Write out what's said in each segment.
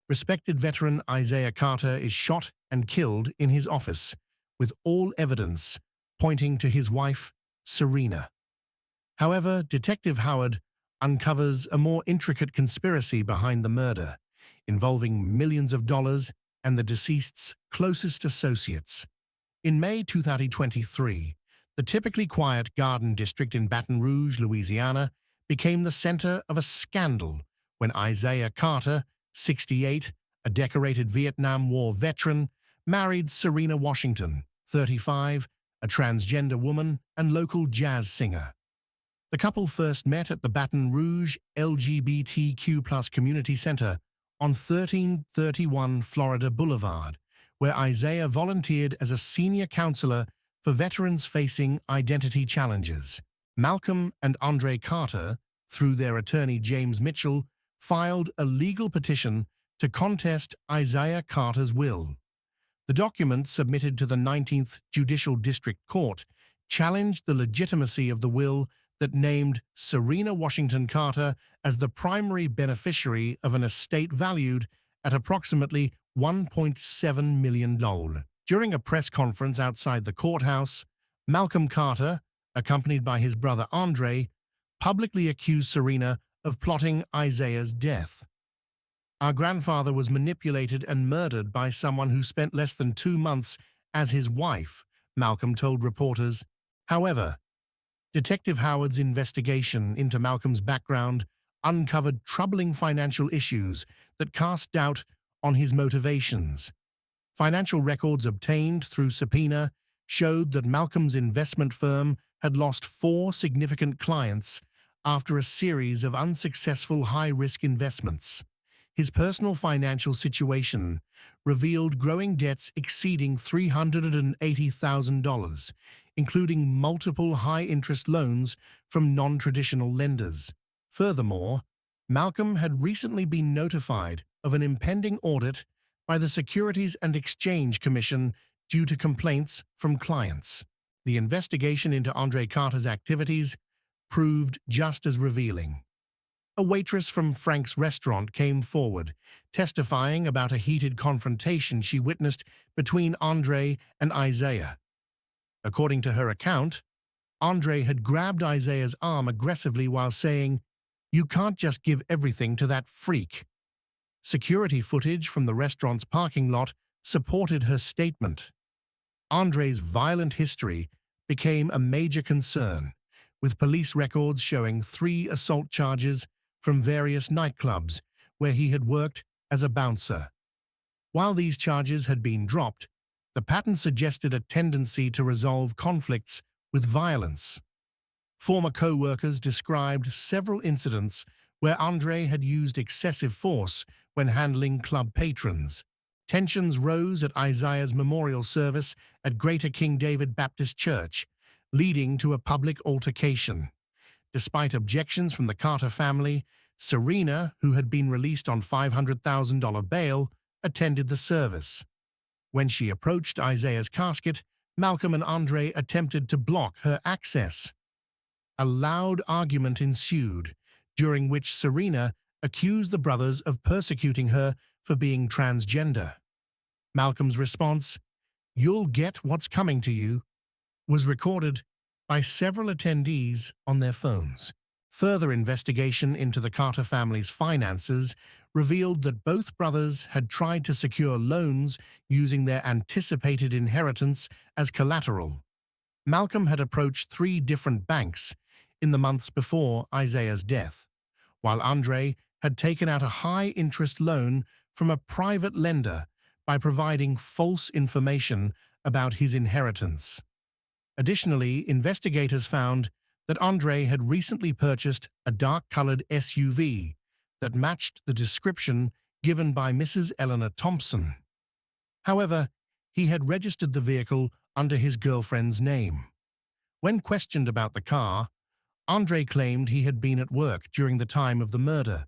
respected veteran Isaiah Carter is shot and killed in his office, with all evidence pointing to his wife, Serena. However, Detective Howard uncovers a more intricate conspiracy behind the murder, involving millions of dollars and the deceased's closest associates. In May 2023, the typically quiet Garden District in Baton Rouge, Louisiana, became the center of a scandal when Isaiah Carter, 68, a decorated Vietnam War veteran, married Serena Washington, 35, a transgender woman and local jazz singer. The couple first met at the Baton Rouge LGBTQ+ Community Center on 1331 Florida Boulevard, where Isaiah volunteered as a senior counselor for veterans facing identity challenges. Malcolm and Andre Carter, through their attorney James Mitchell, filed a legal petition to contest Isaiah Carter's will. The document, submitted to the 19th Judicial District Court, challenged the legitimacy of the will that named Serena Washington Carter as the primary beneficiary of an estate valued at approximately $1.7 million. During a press conference outside the courthouse, Malcolm Carter, accompanied by his brother Andre, publicly accused Serena of plotting Isaiah's death. "Our grandfather was manipulated and murdered by someone who spent less than 2 months as his wife," Malcolm told reporters. However, Detective Howard's investigation into Malcolm's background uncovered troubling financial issues that cast doubt on his motivations. Financial records obtained through subpoena showed that Malcolm's investment firm had lost 4 significant clients after a series of unsuccessful high-risk investments. His personal financial situation revealed growing debts exceeding $380,000, including multiple high-interest loans from non-traditional lenders. Furthermore, Malcolm had recently been notified of an impending audit by the Securities and Exchange Commission due to complaints from clients. The investigation into Andre Carter's activities proved just as revealing. A waitress from Frank's restaurant came forward, testifying about a heated confrontation she witnessed between Andre and Isaiah. According to her account, Andre had grabbed Isaiah's arm aggressively while saying, "You can't just give everything to that freak." Security footage from the restaurant's parking lot supported her statement. Andre's violent history became a major concern, with police records showing 3 assault charges from various nightclubs where he had worked as a bouncer. While these charges had been dropped, the pattern suggested a tendency to resolve conflicts with violence. Former co-workers described several incidents where Andre had used excessive force when handling club patrons. Tensions rose at Isaiah's memorial service at Greater King David Baptist Church, leading to a public altercation. Despite objections from the Carter family, Serena, who had been released on $500,000 bail, attended the service. When she approached Isaiah's casket, Malcolm and Andre attempted to block her access. A loud argument ensued, during which Serena accused the brothers of persecuting her for being transgender. Malcolm's response, "You'll get what's coming to you," was recorded by several attendees on their phones. Further investigation into the Carter family's finances revealed that both brothers had tried to secure loans using their anticipated inheritance as collateral. Malcolm had approached 3 different banks in the months before Isaiah's death, while Andre had taken out a high-interest loan from a private lender by providing false information about his inheritance. Additionally, investigators found that Andre had recently purchased a dark-colored SUV that matched the description given by Mrs. Eleanor Thompson. However, he had registered the vehicle under his girlfriend's name. When questioned about the car, Andre claimed he had been at work during the time of the murder,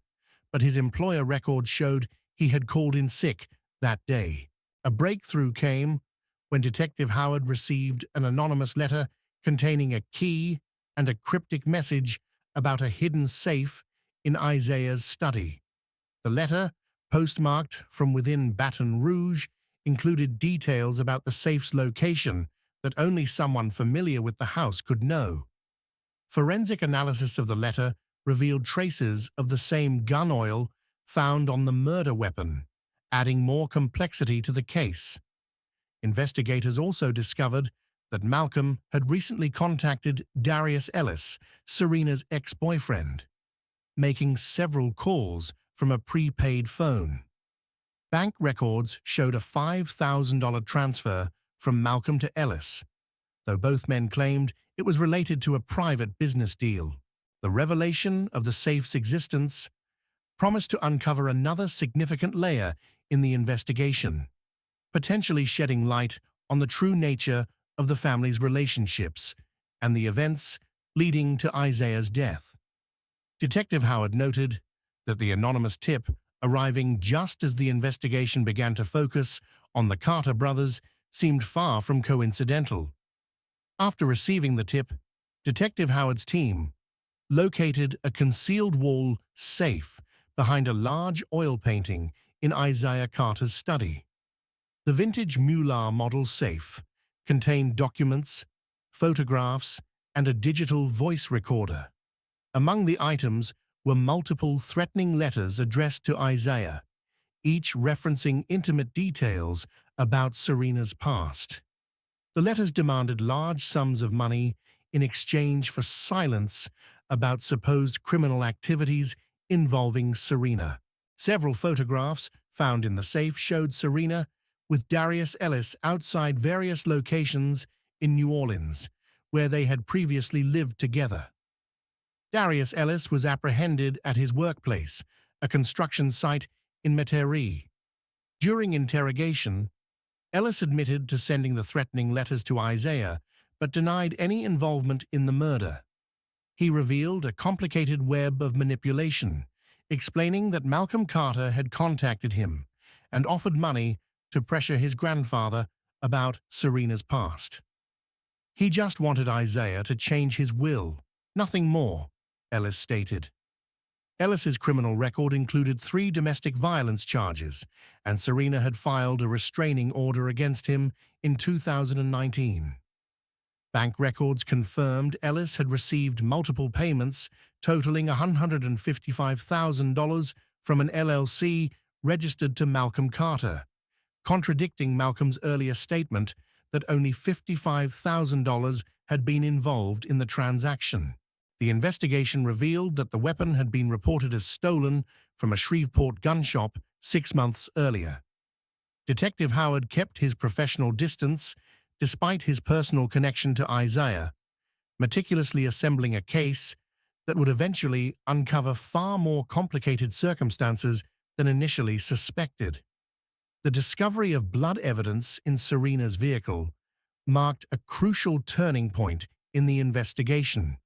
but his employer records showed he had called in sick that day. A breakthrough came when Detective Howard received an anonymous letter containing a key and a cryptic message about a hidden safe in Isaiah's study. The letter postmarked from within Baton Rouge, included details about the safe's location that only someone familiar with the house could know. Forensic analysis of the letter revealed traces of the same gun oil found on the murder weapon, adding more complexity to the case. Investigators also discovered that Malcolm had recently contacted Darius Ellis, Serena's ex-boyfriend, making several calls from a prepaid phone. Bank records showed a $5,000 transfer from Malcolm to Ellis, though both men claimed it was related to a private business deal. The revelation of the safe's existence promised to uncover another significant layer in the investigation, potentially shedding light on the true nature of the family's relationships and the events leading to Isaiah's death. Detective Howard noted that the anonymous tip, arriving just as the investigation began to focus on the Carter brothers, seemed far from coincidental. After receiving the tip, Detective Howard's team located a concealed wall safe behind a large oil painting in Isaiah Carter's study. The vintage Mueller model safe contained documents, photographs, and a digital voice recorder. Among the items were multiple threatening letters addressed to Isaiah, each referencing intimate details about Serena's past. The letters demanded large sums of money in exchange for silence about supposed criminal activities involving Serena. Several photographs found in the safe showed Serena with Darius Ellis outside various locations in New Orleans, where they had previously lived together. Darius Ellis was apprehended at his workplace, a construction site in Metairie. During interrogation, Ellis admitted to sending the threatening letters to Isaiah, but denied any involvement in the murder. He revealed a complicated web of manipulation, explaining that Malcolm Carter had contacted him and offered money to pressure his grandfather about Serena's past. He just wanted Isaiah to change his will, nothing more, Ellis stated. Ellis's criminal record included 3 domestic violence charges, and Serena had filed a restraining order against him in 2019. Bank records confirmed Ellis had received multiple payments totaling $155,000 from an LLC registered to Malcolm Carter, contradicting Malcolm's earlier statement that only $55,000 had been involved in the transaction. The investigation revealed that the weapon had been reported as stolen from a Shreveport gun shop 6 months earlier. Detective Howard kept his professional distance despite his personal connection to Isaiah, meticulously assembling a case that would eventually uncover far more complicated circumstances than initially suspected. The discovery of blood evidence in Serena's vehicle marked a crucial turning point in the investigation,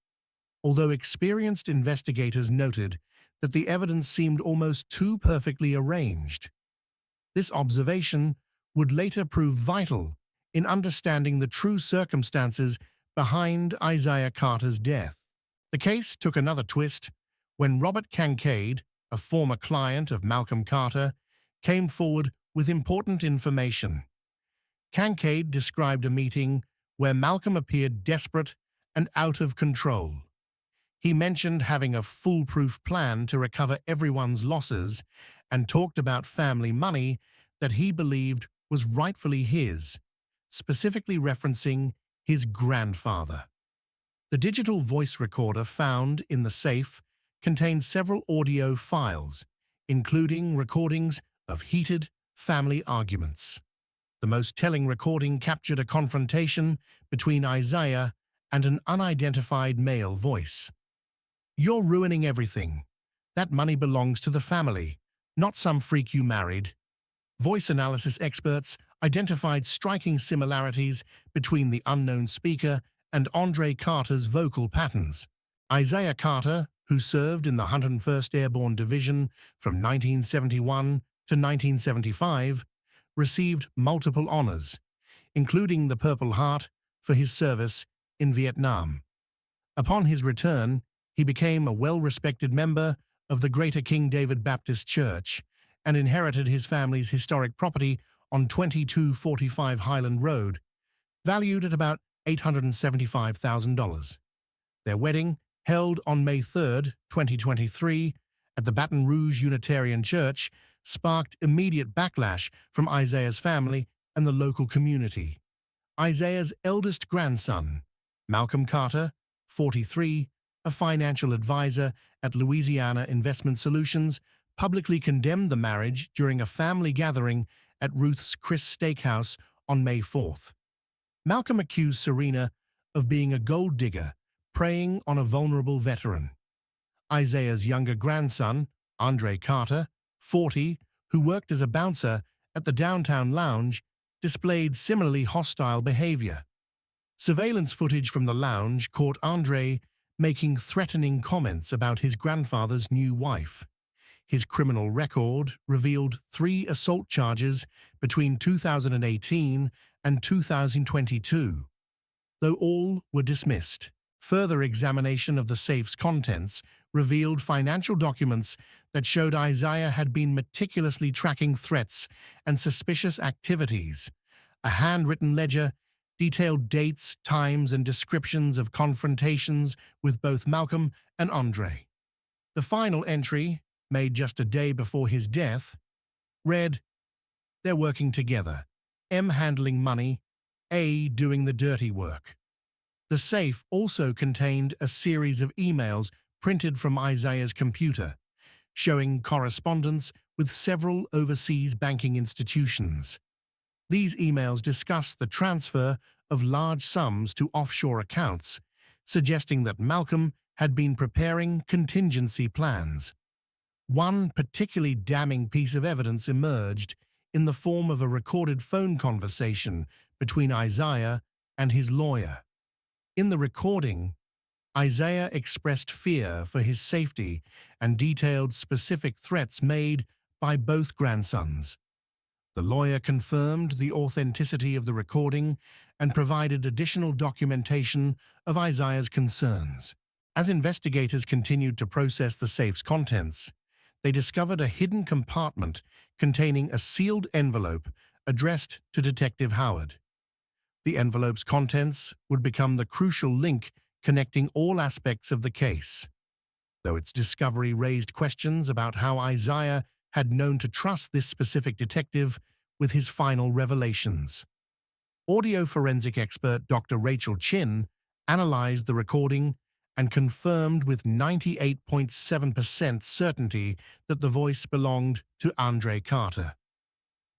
although experienced investigators noted that the evidence seemed almost too perfectly arranged. This observation would later prove vital in understanding the true circumstances behind Isaiah Carter's death. The case took another twist when Robert Kincaid, a former client of Malcolm Carter, came forward with important information. Kincaid described a meeting where Malcolm appeared desperate and out of control. He mentioned having a foolproof plan to recover everyone's losses and talked about family money that he believed was rightfully his, specifically referencing his grandfather. The digital voice recorder found in the safe contained several audio files, including recordings of heated family arguments. The most telling recording captured a confrontation between Isaiah and an unidentified male voice. "You're ruining everything. That money belongs to the family, not some freak you married." Voice analysis experts identified striking similarities between the unknown speaker and Andre Carter's vocal patterns. Isaiah Carter, who served in the 101st Airborne Division from 1971 to 1975, received multiple honors, including the Purple Heart for his service in Vietnam. Upon his return, he became a well-respected member of the Greater King David Baptist Church and inherited his family's historic property on 2245 Highland Road, valued at about $875,000. Their wedding, held on May 3, 2023, at the Baton Rouge Unitarian Church, sparked immediate backlash from Isaiah's family and the local community. Isaiah's eldest grandson, Malcolm Carter, 43, a financial advisor at Louisiana Investment Solutions, publicly condemned the marriage during a family gathering at Ruth's Chris Steakhouse on May 4th. Malcolm accused Serena of being a gold digger, preying on a vulnerable veteran. Isaiah's younger grandson, Andre Carter, 40, who worked as a bouncer at the downtown lounge, displayed similarly hostile behavior. Surveillance footage from the lounge caught Andre making threatening comments about his grandfather's new wife. His criminal record revealed 3 assault charges between 2018 and 2022, though all were dismissed. Further examination of the safe's contents revealed financial documents that showed Isaiah had been meticulously tracking threats and suspicious activities. A handwritten ledger detailed dates, times, and descriptions of confrontations with both Malcolm and Andre. The final entry, made just a day before his death, read, "They're working together, M handling money, A doing the dirty work." The safe also contained a series of emails printed from Isaiah's computer, showing correspondence with several overseas banking institutions. These emails discussed the transfer of large sums to offshore accounts, suggesting that Malcolm had been preparing contingency plans. One particularly damning piece of evidence emerged in the form of a recorded phone conversation between Isaiah and his lawyer. In the recording, Isaiah expressed fear for his safety and detailed specific threats made by both grandsons. The lawyer confirmed the authenticity of the recording and provided additional documentation of Isaiah's concerns. As investigators continued to process the safe's contents, they discovered a hidden compartment containing a sealed envelope addressed to Detective Howard. The envelope's contents would become the crucial link connecting all aspects of the case. Though its discovery raised questions about how Isaiah had known to trust this specific detective with his final revelations. Audio forensic expert Dr. Rachel Chin analyzed the recording and confirmed with 98.7% certainty that the voice belonged to Andre Carter.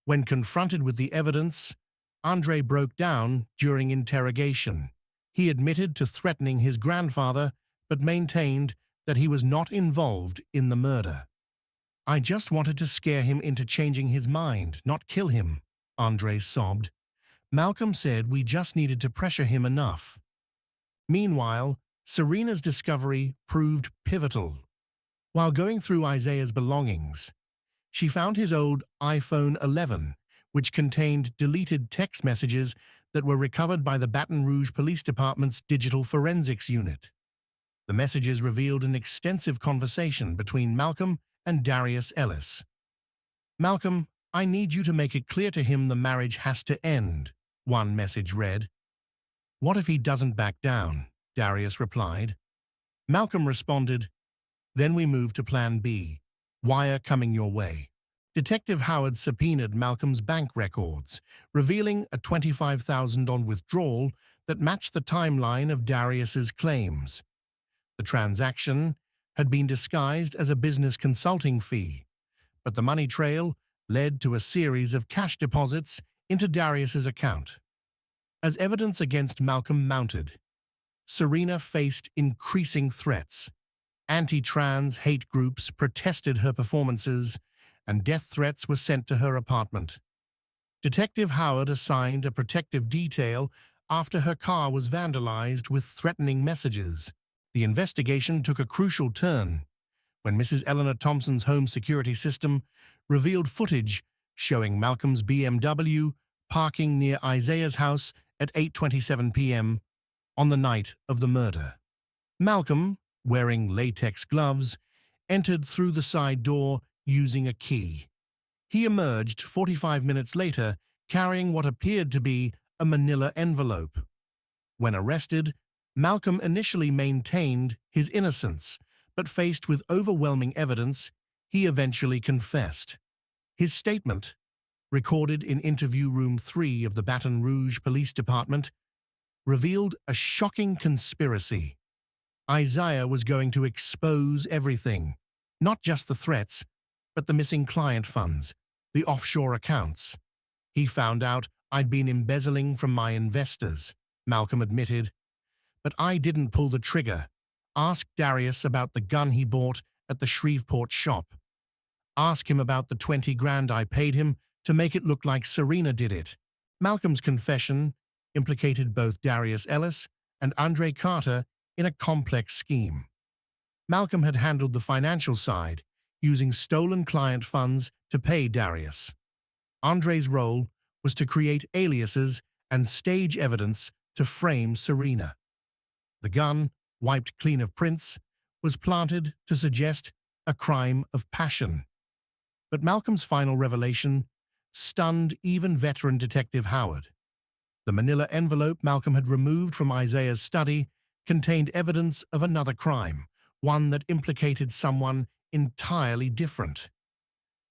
When confronted with the evidence, Andre broke down during interrogation. He admitted to threatening his grandfather, but maintained that he was not involved in the murder. "I just wanted to scare him into changing his mind, not kill him," Andre sobbed. "Malcolm said we just needed to pressure him enough." Meanwhile, Serena's discovery proved pivotal. While going through Isaiah's belongings, she found his old iPhone 11, which contained deleted text messages that were recovered by the Baton Rouge Police Department's Digital Forensics Unit. The messages revealed an extensive conversation between Malcolm and Darius Ellis. "Malcolm, I need you to make it clear to him the marriage has to end," one message read. "What if he doesn't back down?" Darius replied. Malcolm responded, "Then we move to Plan B, wire coming your way." Detective Howard subpoenaed Malcolm's bank records, revealing a $25,000 withdrawal that matched the timeline of Darius's claims. The transaction had been disguised as a business consulting fee, but the money trail led to a series of cash deposits into Darius's account. As evidence against Malcolm mounted, Serena faced increasing threats. Anti-trans hate groups protested her performances, and death threats were sent to her apartment. Detective Howard assigned a protective detail after her car was vandalized with threatening messages. The investigation took a crucial turn when Mrs. Eleanor Thompson's home security system revealed footage showing Malcolm's BMW parking near Isaiah's house at 8:27 p.m. on the night of the murder. Malcolm, wearing latex gloves, entered through the side door using a key. He emerged 45 minutes later carrying what appeared to be a manila envelope. When arrested, Malcolm initially maintained his innocence, but faced with overwhelming evidence, he eventually confessed. His statement, recorded in interview room 3 of the Baton Rouge Police Department, revealed a shocking conspiracy. Isaiah was going to expose everything, not just the threats, but the missing client funds, the offshore accounts. He found out I'd been embezzling from my investors, Malcolm admitted. But I didn't pull the trigger. Ask Darius about the gun he bought at the Shreveport shop. Ask him about the 20 grand I paid him to make it look like Serena did it. Malcolm's confession implicated both Darius Ellis and Andre Carter in a complex scheme. Malcolm had handled the financial side, using stolen client funds to pay Darius. Andre's role was to create aliases and stage evidence to frame Serena. The gun, wiped clean of prints, was planted to suggest a crime of passion. But Malcolm's final revelation stunned even veteran Detective Howard. The manila envelope Malcolm had removed from Isaiah's study contained evidence of another crime, one that implicated someone entirely different.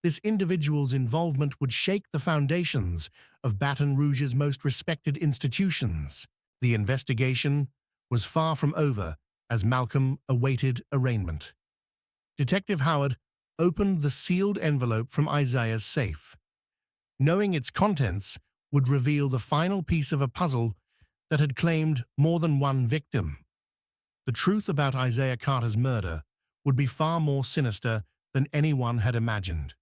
This individual's involvement would shake the foundations of Baton Rouge's most respected institutions. The investigation was far from over as Malcolm awaited arraignment. Detective Howard opened the sealed envelope from Isaiah's safe. Knowing its contents would reveal the final piece of a puzzle that had claimed more than one victim. The truth about Isaiah Carter's murder would be far more sinister than anyone had imagined.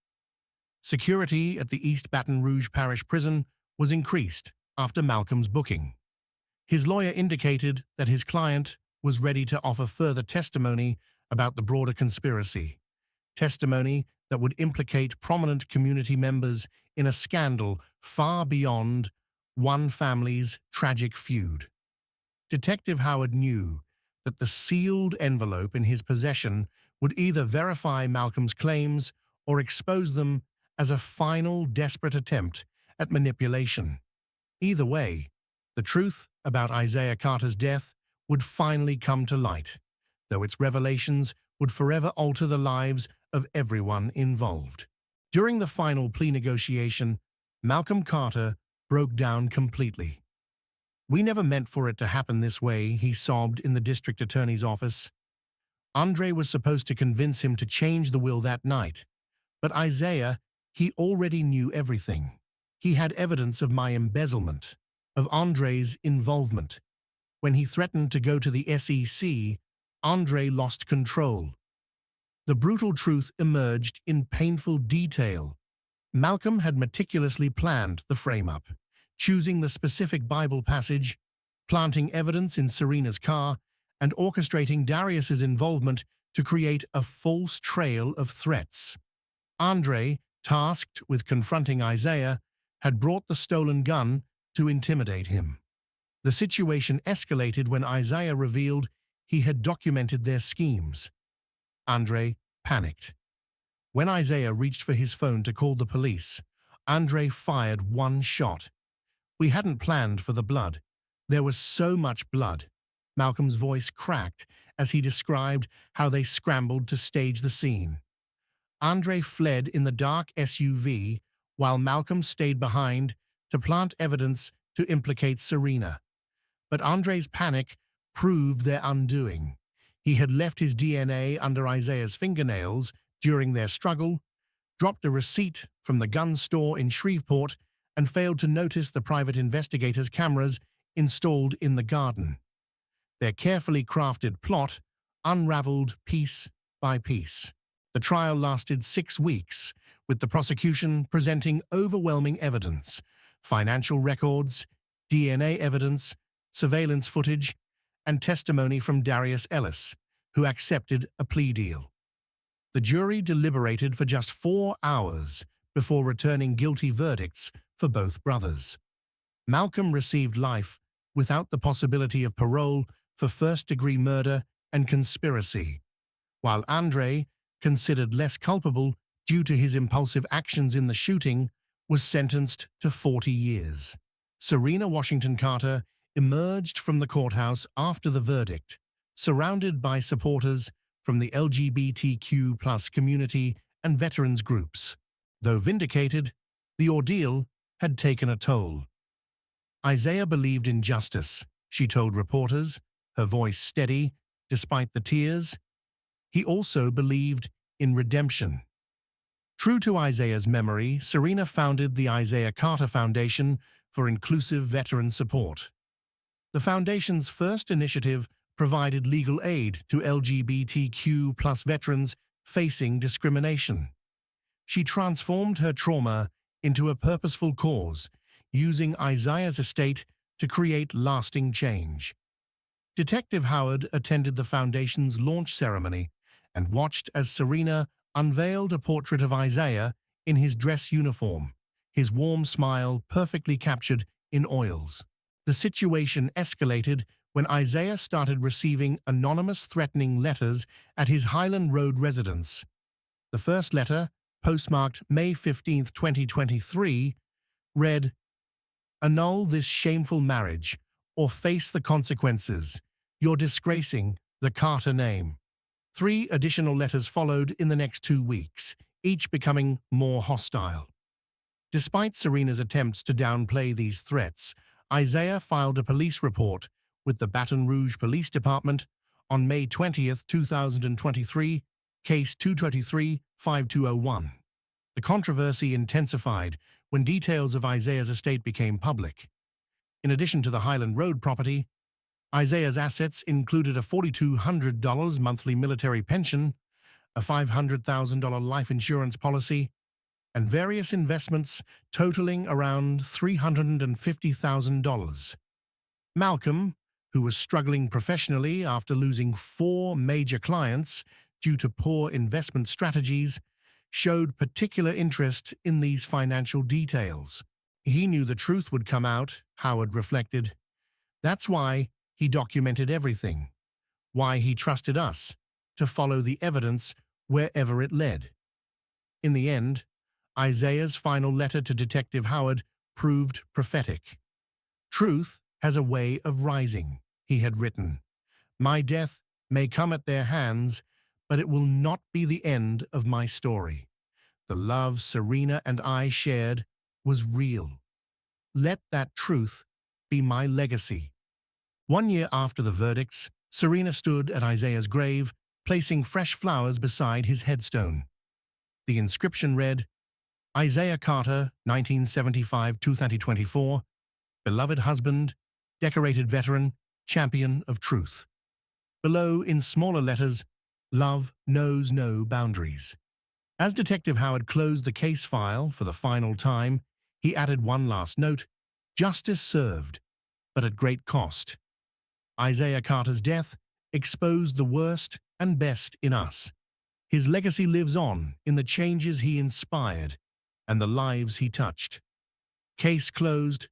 Security at the East Baton Rouge Parish Prison was increased after Malcolm's booking. His lawyer indicated that his client was ready to offer further testimony about the broader conspiracy, testimony that would implicate prominent community members in a scandal far beyond one family's tragic feud. Detective Howard knew that the sealed envelope in his possession would either verify Malcolm's claims or expose them as a final desperate attempt at manipulation. Either way, the truth about Isaiah Carter's death would finally come to light, though its revelations would forever alter the lives of everyone involved. During the final plea negotiation, Malcolm Carter broke down completely. "We never meant for it to happen this way," he sobbed in the district attorney's office. Andre was supposed to convince him to change the will that night, but Isaiah, he already knew everything. He had evidence of my embezzlement, of Andre's involvement. When he threatened to go to the SEC, Andre lost control. The brutal truth emerged in painful detail. Malcolm had meticulously planned the frame-up, choosing the specific Bible passage, planting evidence in Serena's car, and orchestrating Darius's involvement to create a false trail of threats. Andre, tasked with confronting Isaiah, had brought the stolen gun to intimidate him. The situation escalated when Isaiah revealed he had documented their schemes. Andre panicked. When Isaiah reached for his phone to call the police, Andre fired one shot. "We hadn't planned for the blood. There was so much blood." Malcolm's voice cracked as he described how they scrambled to stage the scene. Andre fled in the dark SUV while Malcolm stayed behind to plant evidence to implicate Serena. But Andre's panic proved their undoing. He had left his DNA under Isaiah's fingernails during their struggle, dropped a receipt from the gun store in Shreveport, and failed to notice the private investigators' cameras installed in the garden. Their carefully crafted plot unraveled piece by piece. The trial lasted 6 weeks, with the prosecution presenting overwhelming evidence: financial records, DNA evidence, surveillance footage, and testimony from Darius Ellis, who accepted a plea deal. The jury deliberated for just 4 hours before returning guilty verdicts for both brothers. Malcolm received life without the possibility of parole for first-degree murder and conspiracy, while Andre, considered less culpable, due to his impulsive actions in the shooting, was sentenced to 40 years. Serena Washington Carter emerged from the courthouse after the verdict, surrounded by supporters from the LGBTQ+ community and veterans groups. Though vindicated, the ordeal had taken a toll. Isaiah believed in justice, she told reporters, her voice steady despite the tears. He also believed in redemption. True to Isaiah's memory, Serena founded the Isaiah Carter Foundation for Inclusive Veteran Support. The foundation's first initiative provided legal aid to LGBTQ+ veterans facing discrimination. She transformed her trauma into a purposeful cause, using Isaiah's estate to create lasting change. Detective Howard attended the foundation's launch ceremony and watched as Serena unveiled a portrait of Isaiah in his dress uniform, his warm smile perfectly captured in oils. The situation escalated when Isaiah started receiving anonymous threatening letters at his Highland Road residence. The first letter, postmarked May 15, 2023, read, "Annul this shameful marriage or face the consequences. You're disgracing the Carter name." 3 additional letters followed in the next 2 weeks, each becoming more hostile. Despite Serena's attempts to downplay these threats, Isaiah filed a police report with the Baton Rouge Police Department on May 20, 2023, case 223-5201. The controversy intensified when details of Isaiah's estate became public. In addition to the Highland Road property, Isaiah's assets included a $4,200 monthly military pension, a $500,000 life insurance policy, and various investments totaling around $350,000. Malcolm, who was struggling professionally after losing 4 major clients due to poor investment strategies, showed particular interest in these financial details. He knew the truth would come out, Howard reflected. That's why he documented everything, why he trusted us to follow the evidence wherever it led. In the end, Isaiah's final letter to Detective Howard proved prophetic. "Truth has a way of rising," he had written. "My death may come at their hands, but it will not be the end of my story. The love Serena and I shared was real. Let that truth be my legacy." 1 year after the verdicts, Serena stood at Isaiah's grave, placing fresh flowers beside his headstone. The inscription read, "Isaiah Carter, 1975-2024, beloved husband, decorated veteran, champion of truth." Below, in smaller letters, "Love knows no boundaries." As Detective Howard closed the case file for the final time, he added one last note: "Justice served, but at great cost." Isaiah Carter's death exposed the worst and best in us. His legacy lives on in the changes he inspired and the lives he touched. Case closed,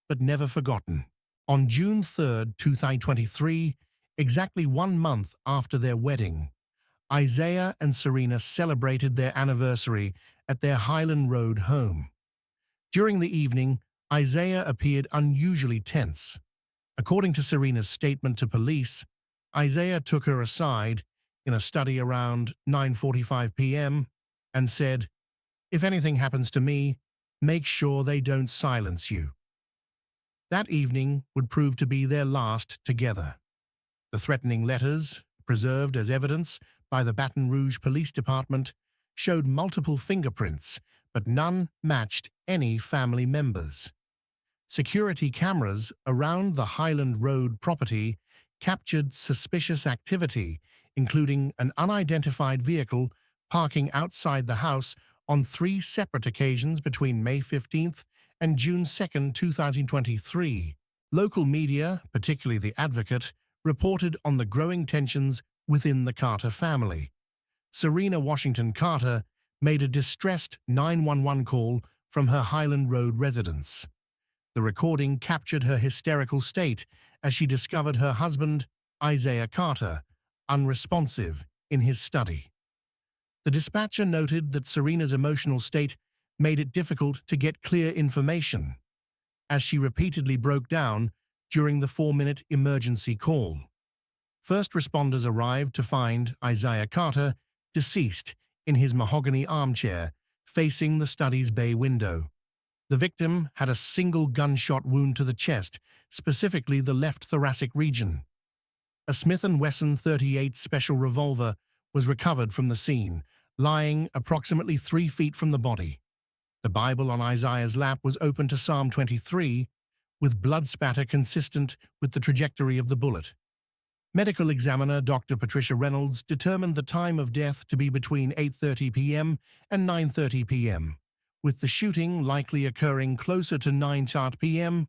but never forgotten. On June 3, 2023, exactly 1 month after their wedding, Isaiah and Serena celebrated their anniversary at their Highland Road home. During the evening, Isaiah appeared unusually tense. According to Serena's statement to police, Isaiah took her aside in a study around 9:45 p.m. and said, "If anything happens to me, make sure they don't silence you." That evening would prove to be their last together. The threatening letters, preserved as evidence by the Baton Rouge Police Department, showed multiple fingerprints, but none matched any family members. Security cameras around the Highland Road property captured suspicious activity, including an unidentified vehicle parking outside the house on 3 separate occasions between May 15th and June 2, 2023. Local media, particularly The Advocate, reported on the growing tensions within the Carter family. Serena Washington Carter made a distressed 911 call from her Highland Road residence. The recording captured her hysterical state as she discovered her husband, Isaiah Carter, unresponsive in his study. The dispatcher noted that Serena's emotional state made it difficult to get clear information, as she repeatedly broke down during the 4-minute emergency call. First responders arrived to find Isaiah Carter deceased in his mahogany armchair facing the study's bay window. The victim had a single gunshot wound to the chest, specifically the left thoracic region. A Smith & Wesson .38 special revolver was recovered from the scene, lying approximately 3 feet from the body. The Bible on Isaiah's lap was open to Psalm 23, with blood spatter consistent with the trajectory of the bullet. Medical examiner Dr. Patricia Reynolds determined the time of death to be between 8:30 p.m. and 9:30 p.m., with the shooting likely occurring closer to 9:00 p.m.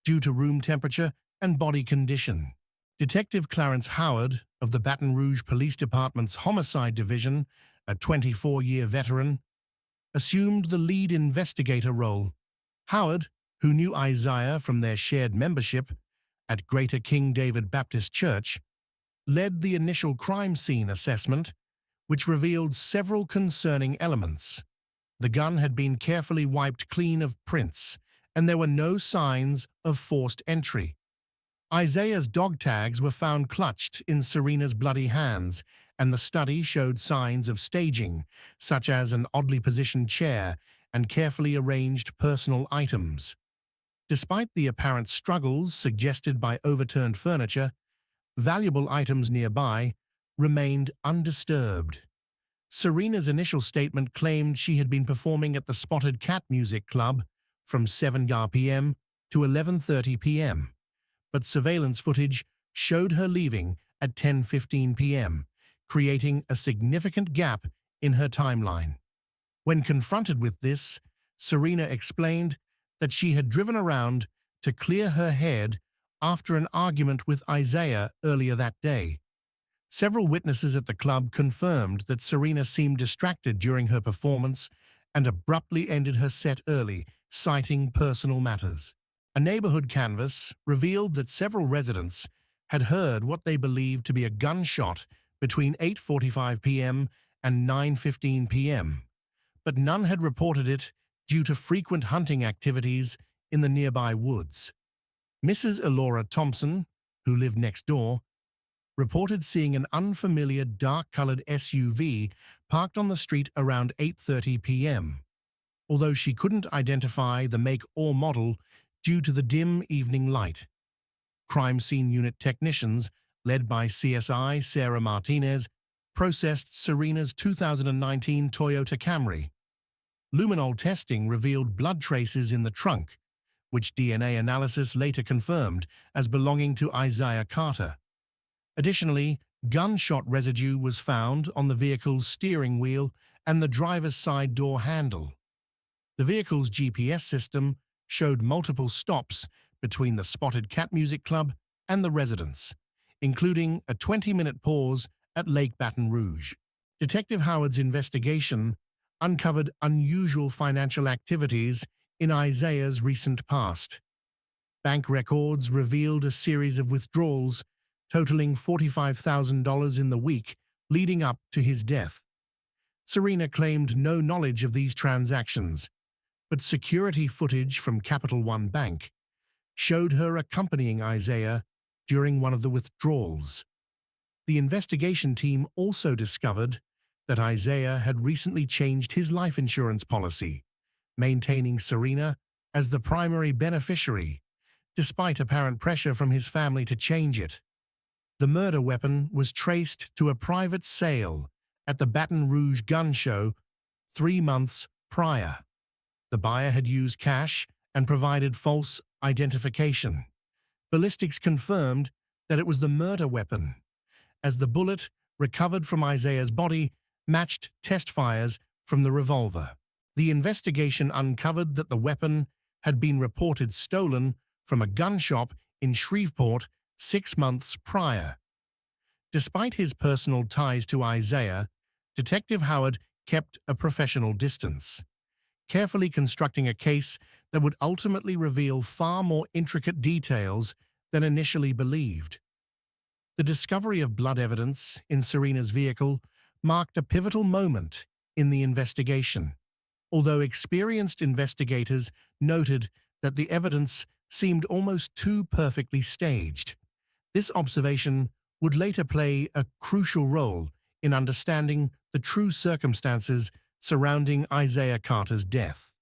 due to room temperature and body condition. Detective Clarence Howard of the Baton Rouge Police Department's Homicide Division, a 24-year veteran, assumed the lead investigator role. Howard, who knew Isaiah from their shared membership at Greater King David Baptist Church, led the initial crime scene assessment, which revealed several concerning elements. The gun had been carefully wiped clean of prints, and there were no signs of forced entry. Isaiah's dog tags were found clutched in Serena's bloody hands, and the study showed signs of staging, such as an oddly positioned chair and carefully arranged personal items. Despite the apparent struggles suggested by overturned furniture, valuable items nearby remained undisturbed. Serena's initial statement claimed she had been performing at the Spotted Cat Music Club from 7 p.m. to 11:30 p.m., but surveillance footage showed her leaving at 10:15 p.m., creating a significant gap in her timeline. When confronted with this, Serena explained that she had driven around to clear her head after an argument with Isaiah earlier that day. Several witnesses at the club confirmed that Serena seemed distracted during her performance and abruptly ended her set early, citing personal matters. A neighborhood canvass revealed that several residents had heard what they believed to be a gunshot between 8:45 p.m. and 9:15 p.m., but none had reported it due to frequent hunting activities in the nearby woods. Mrs. Elora Thompson, who lived next door, reported seeing an unfamiliar dark-colored SUV parked on the street around 8:30 p.m., although she couldn't identify the make or model due to the dim evening light. Crime scene unit technicians, led by CSI Sarah Martinez, processed Serena's 2019 Toyota Camry. Luminol testing revealed blood traces in the trunk, which DNA analysis later confirmed as belonging to Isaiah Carter. Additionally, gunshot residue was found on the vehicle's steering wheel and the driver's side door handle. The vehicle's GPS system showed multiple stops between the Spotted Cat Music Club and the residence, including a 20-minute pause at Lake Baton Rouge. Detective Howard's investigation uncovered unusual financial activities in Isaiah's recent past. Bank records revealed a series of withdrawals totaling $45,000 in the week leading up to his death. Serena claimed no knowledge of these transactions, but security footage from Capital One Bank showed her accompanying Isaiah during one of the withdrawals. The investigation team also discovered that Isaiah had recently changed his life insurance policy, maintaining Serena as the primary beneficiary, despite apparent pressure from his family to change it. The murder weapon was traced to a private sale at the Baton Rouge Gun Show 3 months prior. The buyer had used cash and provided false identification. Ballistics confirmed that it was the murder weapon, as the bullet recovered from Isaiah's body matched test fires from the revolver. The investigation uncovered that the weapon had been reported stolen from a gun shop in Shreveport 6 months prior. Despite his personal ties to Isaiah, Detective Howard kept a professional distance, carefully constructing a case that would ultimately reveal far more intricate details than initially believed. The discovery of blood evidence in Serena's vehicle marked a pivotal moment in the investigation. Although experienced investigators noted that the evidence seemed almost too perfectly staged, this observation would later play a crucial role in understanding the true circumstances surrounding Isaiah Carter's death.